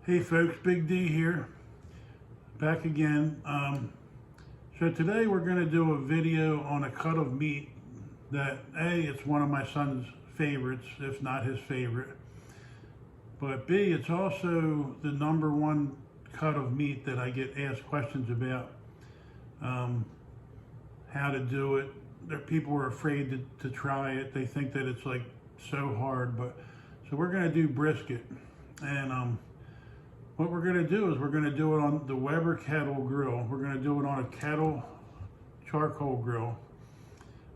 Hey folks, Big D here, back again. So today we're going to do a video on a cut of meat that it's one of my son's favorites, if not his favorite. But B, it's also the #1 cut of meat that I get asked questions about, how to do it. People are afraid to try it. They think that it's like so hard, so we're going to do brisket. And what we're going to do is we're going to do it on the Weber Kettle grill. We're going to do it on a Kettle charcoal grill.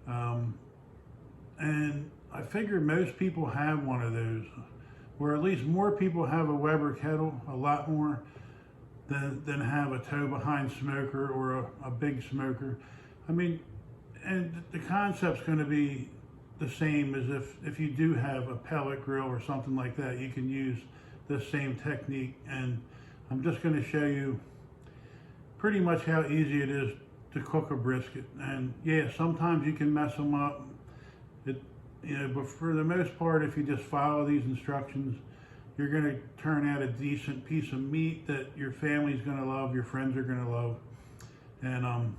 And I figure most people have one of those, or at least more people have a Weber Kettle, a lot more than have a tow behind smoker or a big smoker. I mean, and the concept's going to be the same as if you do have a pellet grill or something like that. You can use the same technique, and I'm just going to show you pretty much how easy it is to cook a brisket. And yeah, sometimes you can mess them up, but for the most part, if you just follow these instructions, you're going to turn out a decent piece of meat that your family's going to love, your friends are going to love. And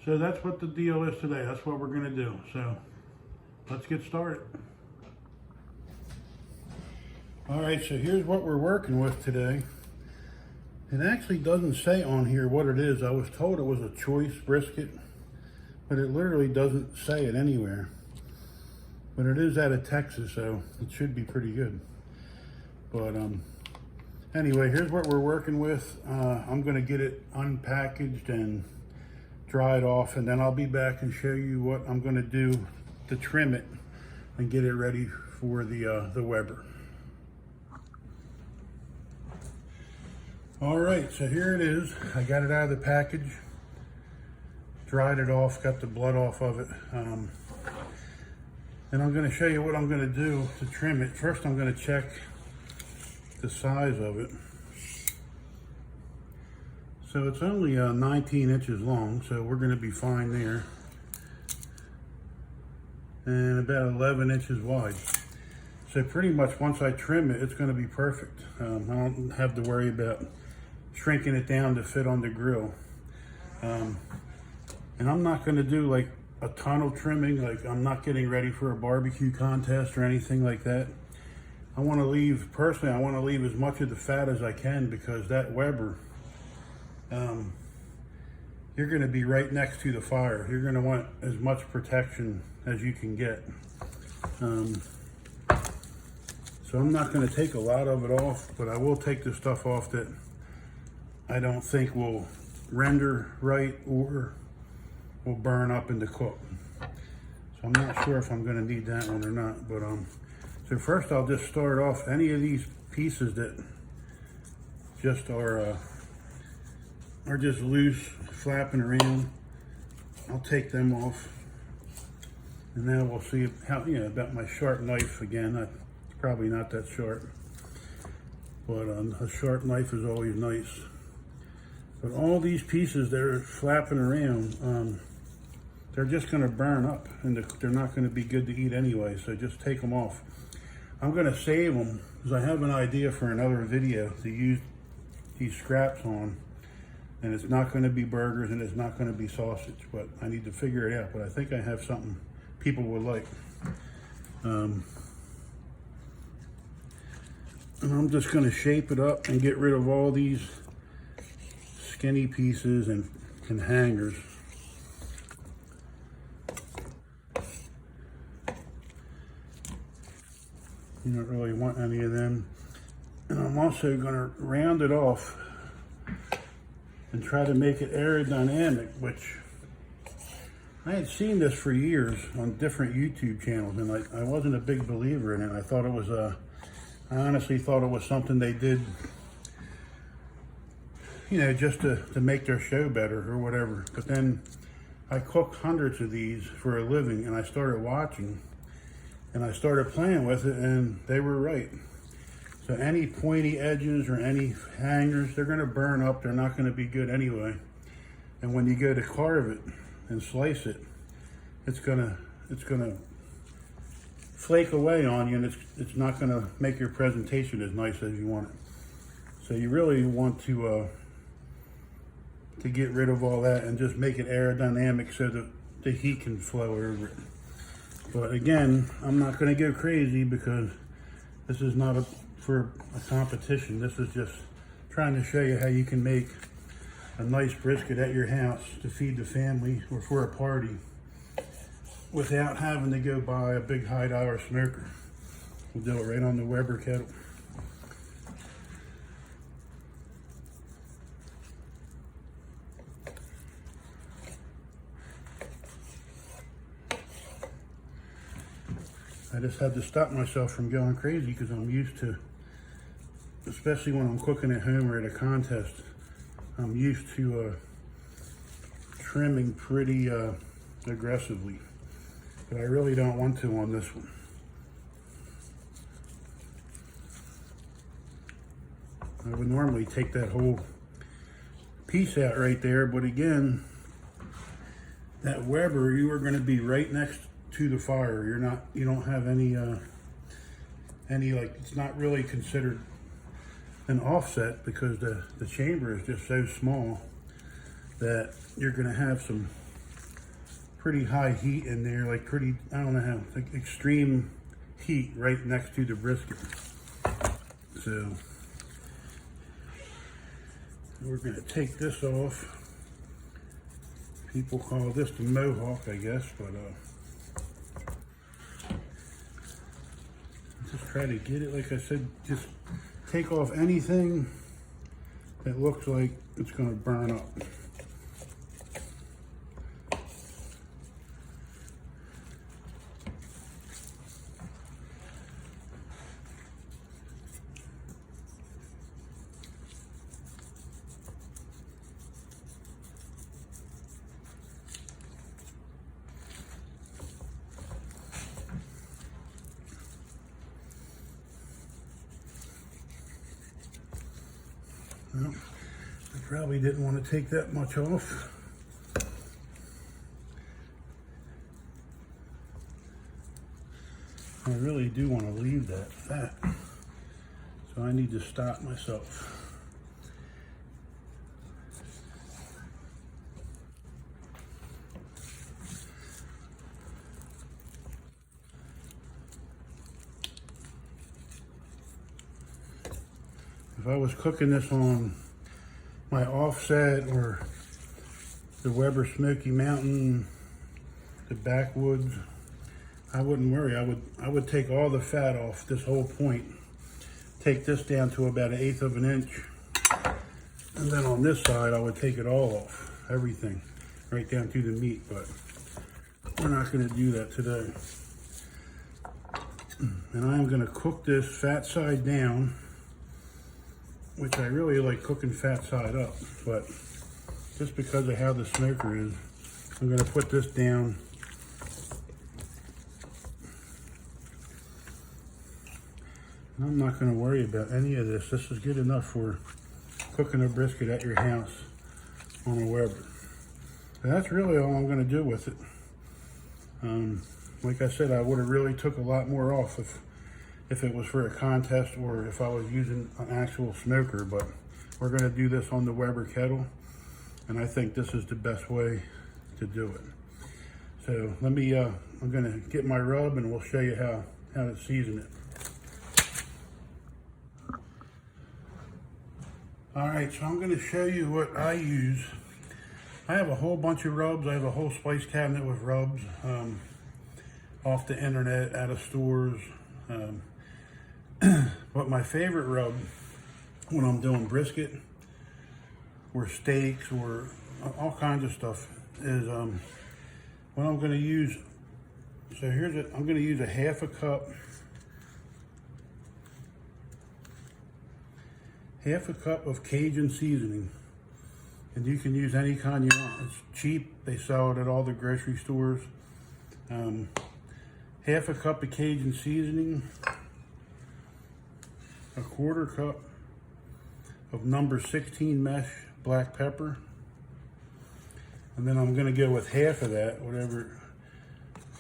so that's what the deal is today. That's what we're going to do. So let's get started. All right, so here's what we're working with today. It actually doesn't say on here what it is. I was told it was a choice brisket, but it literally doesn't say it anywhere. But it is out of Texas, so it should be pretty good. But anyway, here's what we're working with. I'm gonna get it unpackaged and dry it off, and then I'll be back and show you what I'm gonna do to trim it and get it ready for the Weber. All right, so here it is. I got it out of the package, dried it off, got the blood off of it. And I'm gonna show you what I'm gonna do to trim it. First, I'm gonna check the size of it. So it's only 19 inches long, so we're gonna be fine there. And about 11 inches wide. So pretty much once I trim it, it's gonna be perfect. I don't have to worry about shrinking it down to fit on the grill. And I'm not gonna do like a ton of trimming, like I'm not getting ready for a barbecue contest or anything like that. I wanna leave, personally, I wanna leave as much of the fat as I can, because that Weber, you're gonna be right next to the fire. You're gonna want as much protection as you can get. So I'm not gonna take a lot of it off, but I will take the stuff off that I don't think will render right or will burn up in the cook. So I'm not sure if I'm gonna need that one or not, but so first I'll just start off any of these pieces that just are just loose, flapping around. I'll take them off. And now we'll see how, about my sharp knife again. It's probably not that sharp, but a sharp knife is always nice. But all these pieces that are flapping around, they're just gonna burn up, and they're not gonna be good to eat anyway, so just take them off. I'm gonna save them, because I have an idea for another video to use these scraps on, and it's not gonna be burgers and it's not gonna be sausage, but I need to figure it out. But I think I have something people will like. And I'm just gonna shape it up and get rid of all these skinny pieces and hangers. You don't really want any of them. And I'm also gonna round it off and try to make it aerodynamic, which I had seen this for years on different YouTube channels, and I wasn't a big believer in it. I thought it was I honestly thought it was something they did, just to make their show better or whatever. But then I cooked hundreds of these for a living, and I started watching, and I started playing with it, and they were right. So any pointy edges or any hangers, they're gonna burn up. They're not gonna be good anyway. And when you go to carve it and slice it, it's gonna flake away on you, and it's not gonna make your presentation as nice as you want it. So you really want to get rid of all that and just make it aerodynamic so that the heat can flow over it. But again, I'm not going to go crazy because this is not for a competition. This is just trying to show you how you can make a nice brisket at your house to feed the family or for a party without having to go buy a big high-dollar smoker. We'll do it right on the Weber kettle. I just had to stop myself from going crazy because I'm used to, especially when I'm cooking at home or at a contest, I'm used to trimming pretty aggressively, but I really don't want to on this one. I would normally take that whole piece out right there, but again, that Weber, you are going to be right next to the fire. You don't have any like, it's not really considered an offset because the chamber is just so small that you're going to have some pretty high heat in there, like pretty, I don't know how, like extreme heat right next to the brisket. So we're going to take this off. People call this the mohawk, I guess, but just try to get it, like I said, just take off anything that looks like it's going to burn up. Well, I probably didn't want to take that much off. I really do want to leave that fat, so I need to stop myself. If I was cooking this on my offset or the Weber Smoky Mountain, the backwoods, I wouldn't worry. I would take all the fat off this whole point, take this down to about 1/8 of an inch, and then on this side I would take it all off, everything, right down to the meat, but we're not going to do that today. And I'm going to cook this fat side down, which I really like cooking fat side up, but just because of how the smoker is, I'm going to put this down. And I'm not going to worry about any of this. This is good enough for cooking a brisket at your house on a Weber. And that's really all I'm going to do with it. Like I said, I would have really took a lot more off if it was for a contest or if I was using an actual smoker, but we're going to do this on the Weber kettle, and I think this is the best way to do it. So let me, I'm going to get my rub and we'll show you how to season it. All right, so I'm going to show you what I use. I have a whole bunch of rubs. I have a whole spice cabinet with rubs off the internet, out of stores. But my favorite rub when I'm doing brisket or steaks or all kinds of stuff is what I'm going to use. So here's it. I'm going to use a 1/2 cup. 1/2 cup of Cajun seasoning, and you can use any kind you want. It's cheap. They sell it at all the grocery stores. 1/2 cup of Cajun seasoning, 1/4 cup of number 16 mesh black pepper, and then I'm going to go with half of that,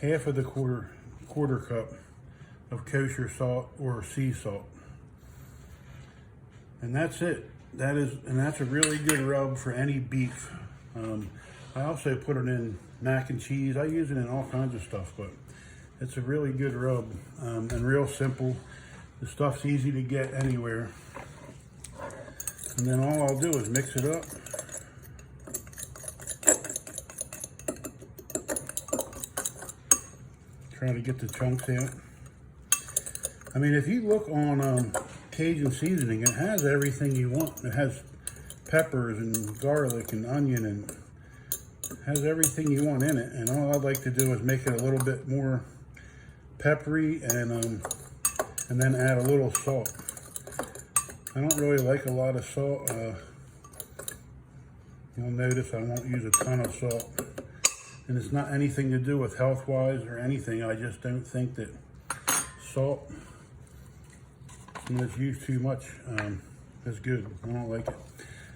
half of the quarter cup of kosher salt or sea salt. And that's it. That's a really good rub for any beef. I also put it in mac and cheese. I use it in all kinds of stuff, but it's a really good rub and real simple. The stuff's easy to get anywhere. And then all I'll do is mix it up. Try to get the chunks out. I mean, if you look on Cajun seasoning, it has everything you want. It has peppers and garlic and onion, and has everything you want in it. And all I'd like to do is make it a little bit more peppery and then add a little salt. I don't really like a lot of salt. You'll notice I won't use a ton of salt. And it's not anything to do with health-wise or anything. I just don't think that salt, when it's used too much, is good. I don't like it.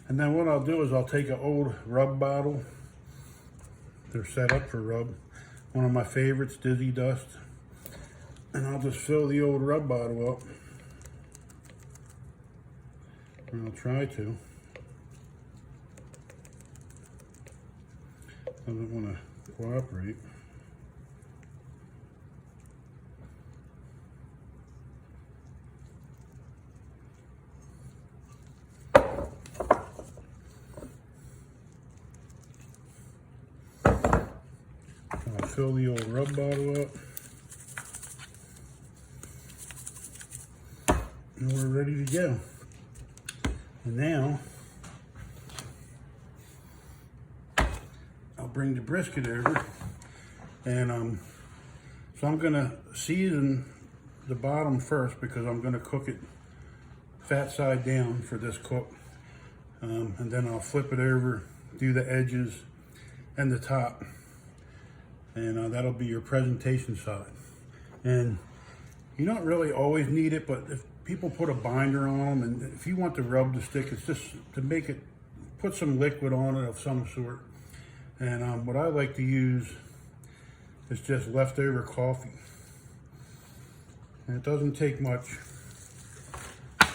And then what I'll do is I'll take an old rub bottle. They're set up for rub. One of my favorites, Dizzy Dust. And I'll just fill the old rub bottle up. And I'll try to. Doesn't want to cooperate. I'll fill the old rub bottle up. And we're ready to go. And now, I'll bring the brisket over. And so I'm gonna season the bottom first because I'm gonna cook it fat side down for this cook. And then I'll flip it over, do the edges and the top. And that'll be your presentation side. And you don't really always need it, but if people put a binder on them, and if you want the rub to stick, it's just to make it, put some liquid on it of some sort. And what I like to use is just leftover coffee. And it doesn't take much. I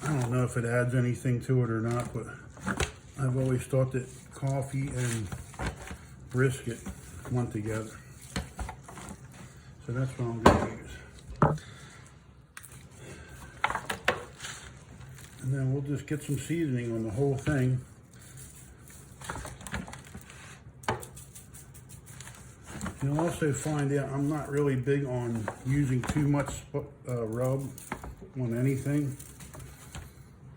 don't know if it adds anything to it or not, but I've always thought that coffee and brisket went together. So that's what I'm going to use. And then we'll just get some seasoning on the whole thing. You'll also find out I'm not really big on using too much rub on anything.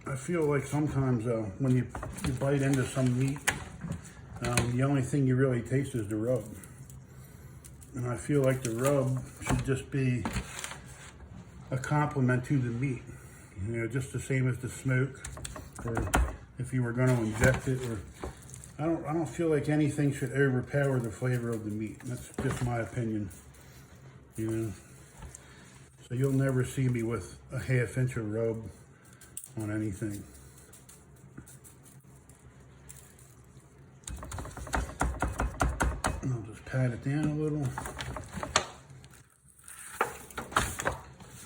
I feel like sometimes when you bite into some meat, the only thing you really taste is the rub. And I feel like the rub should just be a complement to the meat. You know, just the same as the smoke, or if you were going to inject it, or I don't feel like anything should overpower the flavor of the meat. That's just my opinion, you know. So you'll never see me with a ½ inch of rub on anything. And I'll just pat it down a little,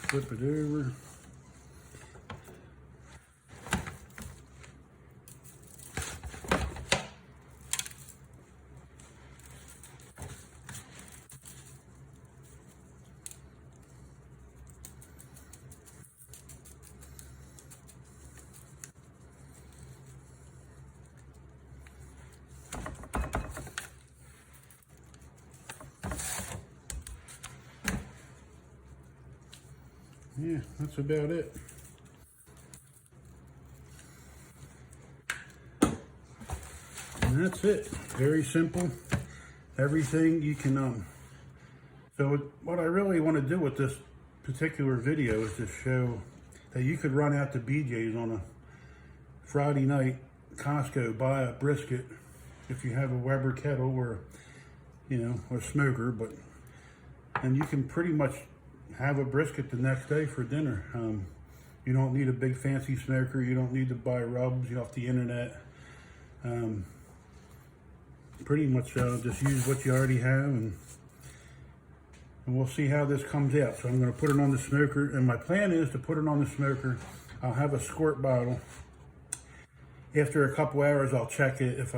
flip it over. Yeah, that's about it. And that's it. Very simple. Everything you can, so what I really want to do with this particular video is to show that you could run out to BJ's on a Friday night, Costco, buy a brisket if you have a Weber kettle or, you know, a smoker, and you can pretty much have a brisket the next day for dinner. You don't need a big fancy smoker. You don't need to buy rubs off the internet. Pretty much just use what you already have, and we'll see how this comes out. So I'm going to put it on the smoker, and my plan is to put it on the smoker I'll have a squirt bottle. After a couple hours, I'll check it if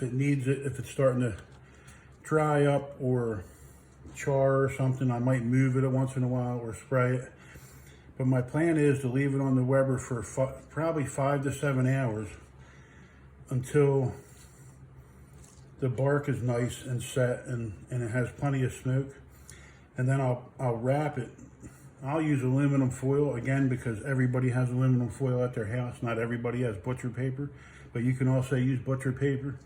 it needs it. If it's starting to dry up or char or something, I might move it once in a while or spray it. But my plan is to leave it on the Weber for probably 5 to 7 hours until the bark is nice and set and it has plenty of smoke. And then I'll wrap it. I'll use aluminum foil again because everybody has aluminum foil at their house. Not everybody has butcher paper, but you can also use butcher paper.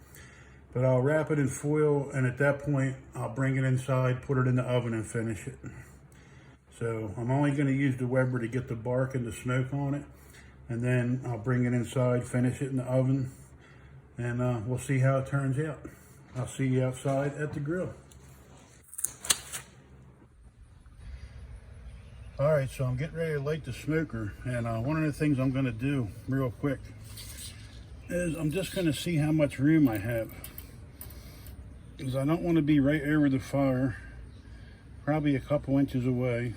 But I'll wrap it in foil, and at that point I'll bring it inside, put it in the oven and finish it. So I'm only going to use the Weber to get the bark and the smoke on it, and then I'll bring it inside, finish it in the oven, and we'll see how it turns out. I'll see you outside at the grill. All right, so I'm getting ready to light the smoker, and one of the things I'm going to do real quick is I'm just going to see how much room I have, because I don't want to be right over the fire, probably a couple inches away.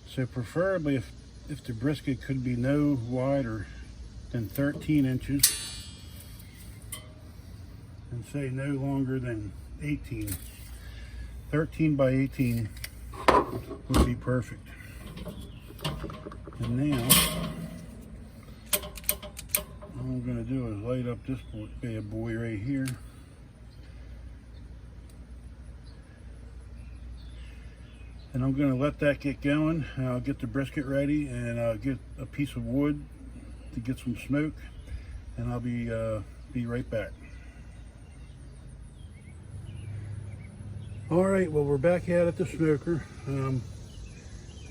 So preferably if the brisket could be no wider than 13 inches, and say no longer than 18. 13 by 18 would be perfect. And now all I'm going to do is light up this bad boy right here. And I'm going to let that get going, and I'll get the brisket ready, and I'll get a piece of wood to get some smoke, and I'll be right back. All right, well, we're back out at the smoker.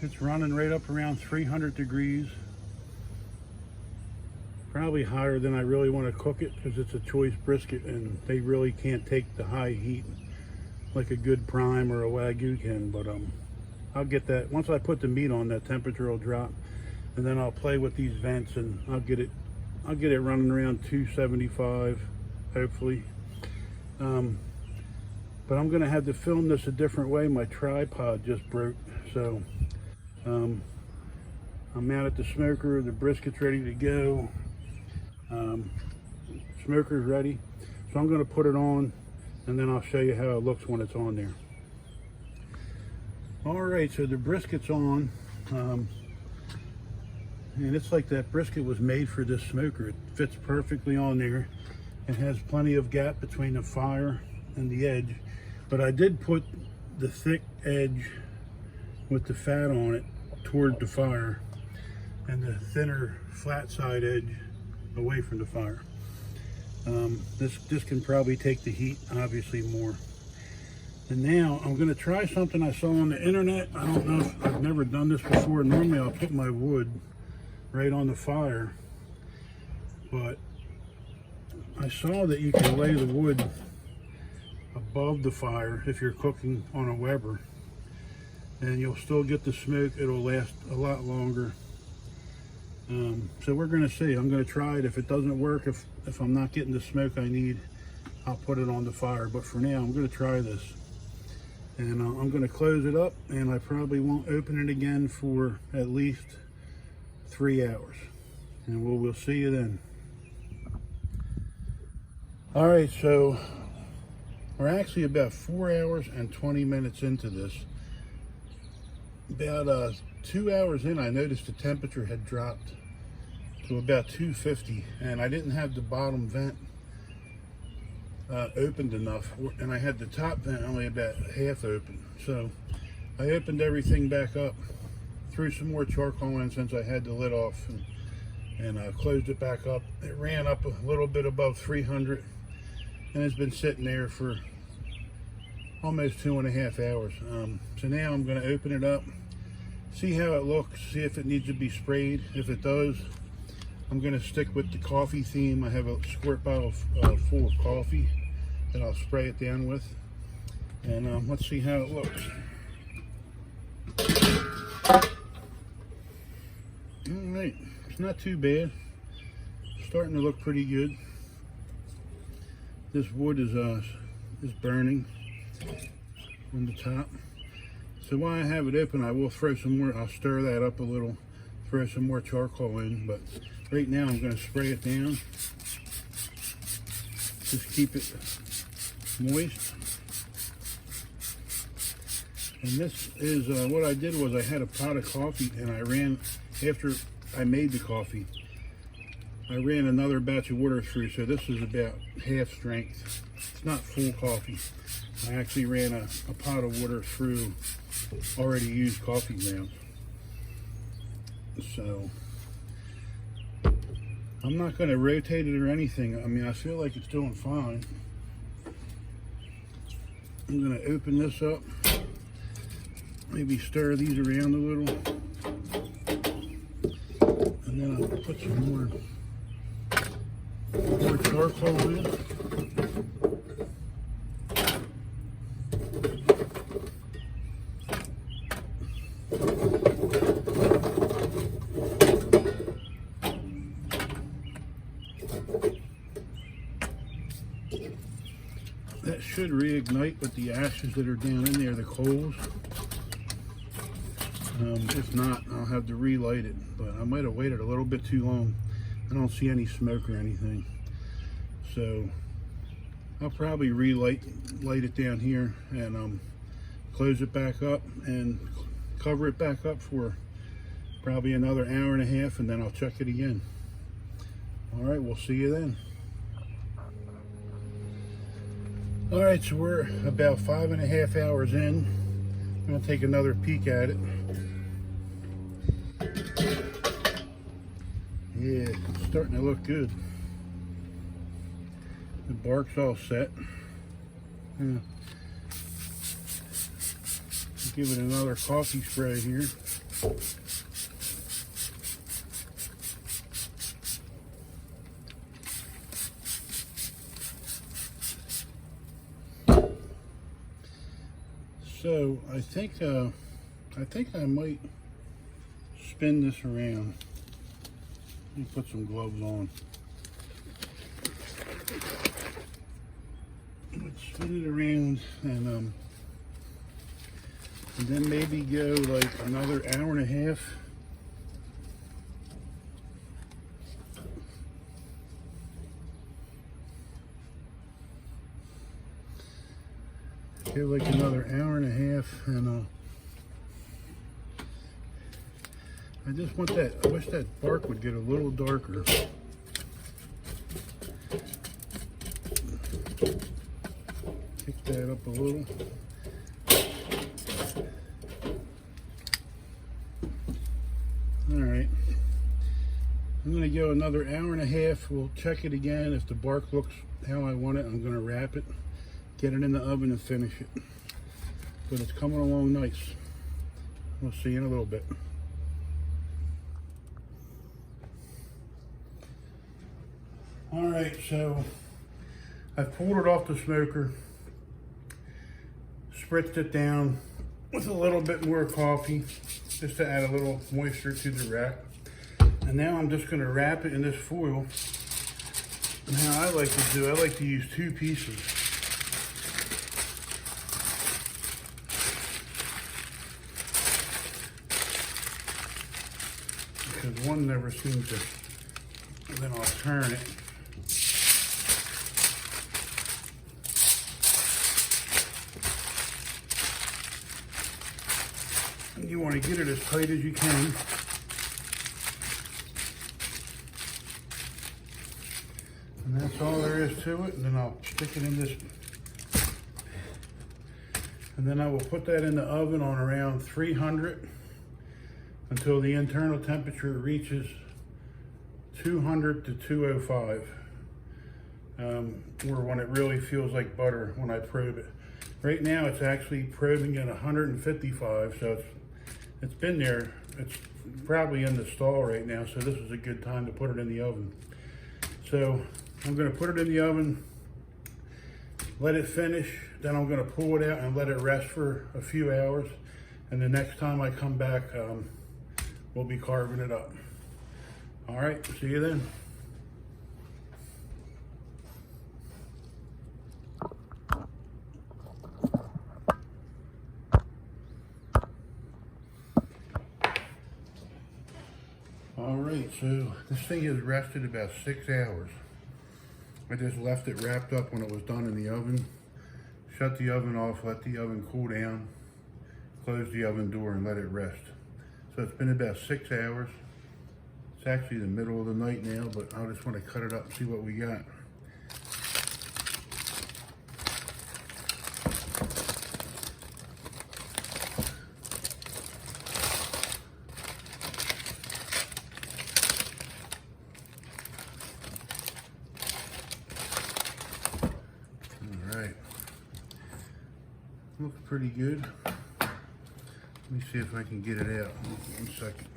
It's running right up around 300 degrees. Probably higher than I really want to cook it because it's a choice brisket and they really can't take the high heat like a good prime or a Wagyu can, but I'll get that. Once I put the meat on, that temperature will drop, and then I'll play with these vents and I'll get it running around 275, hopefully. But I'm going to have to film this a different way. My tripod just broke, so I'm out at the smoker. The brisket's ready to go. Smoker's ready, so I'm going to put it on, and then I'll show you how it looks when it's on there. All right, so the brisket's on, and it's like that brisket was made for this smoker. It fits perfectly on there. It has plenty of gap between the fire and the edge. But I did put the thick edge with the fat on it toward the fire, and the thinner flat side edge away from the fire. This can probably take the heat, obviously, more. And now I'm going to try something I saw on the internet. I don't know if I've never done this before. Normally I'll put my wood right on the fire, but I saw that you can lay the wood above the fire if you're cooking on a Weber, and you'll still get the smoke. It'll last a lot longer. So we're going to see. I'm going to try it. If it doesn't work, if I'm not getting the smoke I need, I'll put it on the fire. But for now, I'm going to try this, and I'm going to close it up, and I probably won't open it again for at least 3 hours, and we'll see you then. All right, so we're actually about 4 hours and 20 minutes into this. About 2 hours in, I noticed the temperature had dropped to about 250, and I didn't have the bottom vent opened enough, and I had the top vent only about half open. So I opened everything back up, threw some more charcoal in since I had the lid off, and closed it back up. It ran up a little bit above 300, and it's been sitting there for almost 2.5 hours. So now I'm going to open it up, see how it looks, see if it needs to be sprayed. If it does, I'm going to stick with the coffee theme. I have a squirt bottle full of coffee that I'll spray it down with, and let's see how it looks. All right, it's not too bad. It's starting to look pretty good. This wood is burning on the top. So while I have it open, I will throw some more. I'll stir that up a little, throw some more charcoal in, but right now I'm going to spray it down. Just keep it moist. And this is what I did was I had a pot of coffee, and I ran, after I made the coffee, I ran another batch of water through, so this is about half strength. It's not full coffee. I actually ran a pot of water through already used coffee grounds. So I'm not going to rotate it or anything. I mean, I feel like it's doing fine. I'm going to open this up, maybe stir these around a little, and then I'll put some more charcoal in. That should reignite with the ashes that are down in there, the coals. If not, I'll have to relight it, but I might have waited a little bit too long. I don't see any smoke or anything, so I'll probably light it down here and close it back up and cover it back up for probably another hour and a half, and then I'll check it again. All right, we'll see you then. All right, so we're about 5.5 hours in. I'm gonna take another peek at it. Yeah, it's starting to look good. The bark's all set. Yeah. Give it another coffee spray here. So I think I might spin this around. Let me put some gloves on. Let's spin it around and then maybe go like another hour and a half. Go like another hour and a half, and I just want that, I wish that bark would get a little darker. Kick that up a little. Alright. I'm going to go another hour and a half. We'll check it again. If the bark looks how I want it, I'm going to wrap it, get it in the oven and finish it. But it's coming along nice. We'll see you in a little bit. All right, so I pulled it off the smoker, spritzed it down with a little bit more coffee, just to add a little moisture to the wrap. And now I'm just gonna wrap it in this foil. And how I like to do, I like to use 2 pieces. Because one never seems to, and then I'll turn it. And you want to get it as tight as you can. And that's all there is to it. And then I'll stick it in this. And then I will put that in the oven on around 300 until the internal temperature reaches 200 to 205. Or when it really feels like butter when I probe it. Right now it's actually probing at 155, so it's been there. It's probably in the stall right now, so this is a good time to put it in the oven. So I'm gonna put it in the oven, let it finish, then I'm gonna pull it out and let it rest for a few hours. And the next time I come back, we'll be carving it up. All right, see you then. Alright, so this thing has rested about 6 hours. I just left it wrapped up when it was done in the oven. Shut the oven off, let the oven cool down, close the oven door and let it rest. So it's been about 6 hours. It's actually the middle of the night now, but I just want to cut it up and see what we got. Alright. Looks pretty good. Let me see if I can get it out. 1 second.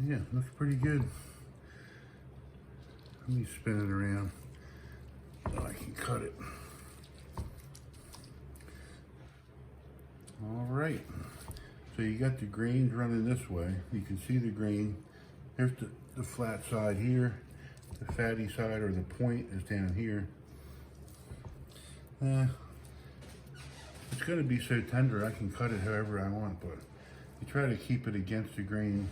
Yeah, looks pretty good. Let me spin it around so I can cut it. All right, so you got the grains running this way. You can see the grain. Here's the flat side here. The fatty side, or the point, is down here. It's gonna be so tender I can cut it however I want, but you try to keep it against the grain.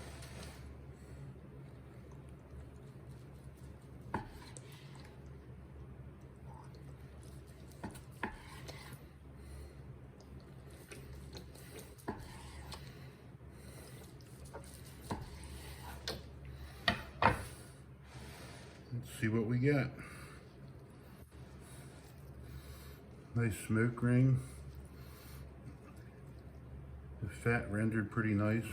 Let's see what we got. Nice smoke ring. The fat rendered pretty nice.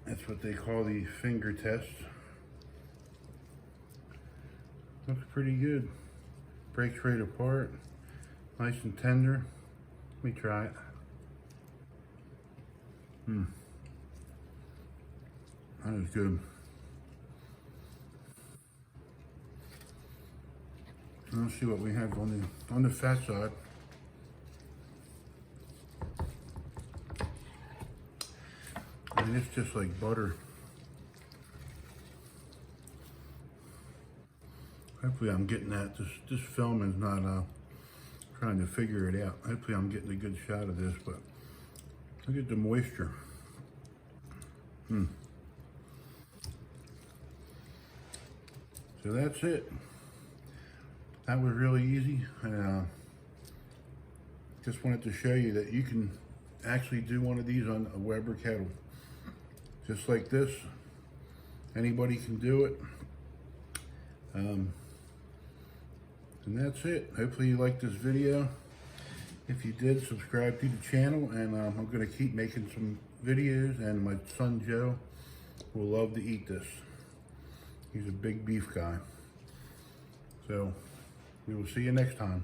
That's what they call the finger test. Looks pretty good. Breaks right apart. Nice and tender. Let me try it. That is good. Let's see what we have on the fat side. I mean, it's just like butter. Hopefully I'm getting that. This film is not trying to figure it out. Hopefully I'm getting a good shot of this, but look at the moisture. So that's it. That was really easy, and just wanted to show you that you can actually do one of these on a Weber kettle. Just like this. Anybody can do it. And that's it. Hopefully you liked this video. If you did, subscribe to the channel, and I'm going to keep making some videos, and my son Joe will love to eat this. He's a big beef guy. So we will see you next time.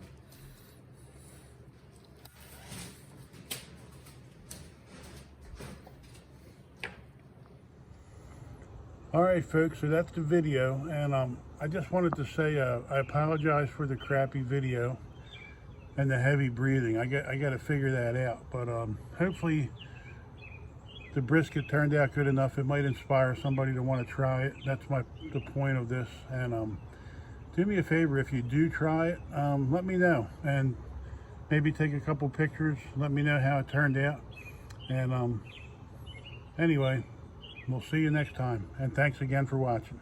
All right, folks, so that's the video, and I just wanted to say I apologize for the crappy video and the heavy breathing. I got to figure that out, but hopefully the brisket turned out good enough. It might inspire somebody to want to try it. That's the point of this. And do me a favor, if you do try it, let me know, and maybe take a couple pictures. Let me know how it turned out. And anyway, we'll see you next time, and thanks again for watching.